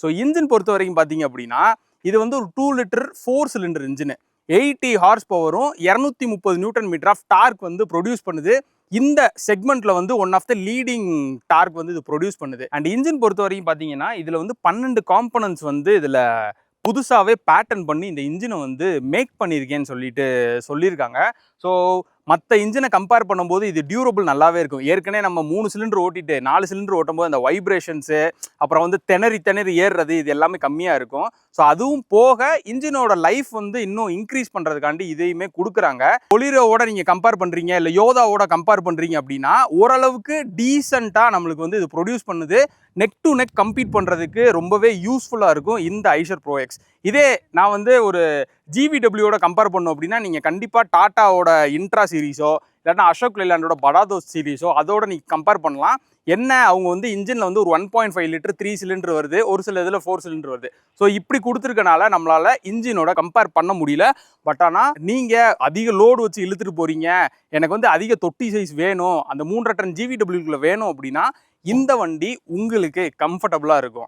So engine பொறுத்த வரைக்கும் பார்த்தீங்க அப்படின்னா இது வந்து ஒரு 2 லிட்டர் 4 சிலிண்டர் இன்ஜின் 80 ஹார்ஸ் பவரும் 230 நியூட்டன் மீட்டர் ஆஃப் டார்க் வந்து ப்ரொடியூஸ் பண்ணுது. இந்த செக்மெண்ட்ல வந்து one of the leading torque வந்து இது ப்ரொடியூஸ் பண்ணுது. அண்ட் இன்ஜின் பொறுத்த வரைக்கும் பார்த்தீங்கன்னா இதுல வந்து 12 காம்பனன்ட்ஸ் வந்து இதுல புதுசாகவே பேட்டர்ன் பண்ணி இந்த இன்ஜினை வந்து மேக் பண்ணியிருக்கேன்னு சொல்லியிருக்காங்க. ஸோ மற்ற இன்ஜினை கம்பேர் பண்ணும்போது இது டியூரபிள் நல்லாவே இருக்கும். ஏற்கனவே நம்ம 3 சிலிண்டர் ஓட்டிட்டு 4 சிலிண்டர் ஓட்டும்போது அந்த வைப்ரேஷன்ஸு அப்புறம் வந்து திணறி ஏறுறது இது எல்லாமே கம்மியாக இருக்கும். ஸோ அதுவும் போக இன்ஜினோட லைஃப் வந்து இன்னும் இன்க்ரீஸ் பண்ணுறதுக்காண்டி இதையுமே கொடுக்குறாங்க. பொலிரோவோட நீங்கள் கம்பேர் பண்ணுறீங்க இல்லை யோதாவோட கம்பேர் பண்ணுறீங்க அப்படின்னா ஓரளவுக்கு டீசெண்டாக நம்மளுக்கு வந்து இது ப்ரொடியூஸ் பண்ணுது. நெக் டு நெக் கம்பீட் பண்ணுறதுக்கு ரொம்பவே யூஸ்ஃபுல்லாக இருக்கும் இந்த ஐஷர் ப்ரோ எக்ஸ். இதே நான் வந்து ஒரு ஜிவிடபிள்யூட கம்பேர் பண்ணோம் அப்படின்னா நீங்கள் கண்டிப்பாக டாட்டாவோட இன்ட்ரா சீரீஸோ இல்லைன்னா அசோக் லேலாண்டோட படாதோஸ் சீரீஸோ அதோட நீங்கள் கம்பேர் பண்ணலாம். என்ன அவங்க வந்து இன்ஜினில் வந்து ஒரு 1.5 லிட்டர் 3 சிலிண்டர் வருது, ஒரு சில இதில் 4 சிலிண்டர் வருது. ஸோ இப்படி கொடுத்துருக்கனால நம்மளால் இன்ஜினோட கம்பேர் பண்ண முடியல. பட் ஆனால் நீங்கள் அதிக லோடு வச்சு இழுத்துட்டு போகிறீங்க, எனக்கு வந்து அதிக தொட்டி சைஸ் வேணும், அந்த 3.5 டன் ஜிவிடபிள்யூக்குள்ளே வேணும் அப்படின்னா இந்த வண்டி உங்களுக்கு கம்ஃபர்டபுளாக இருக்கும்.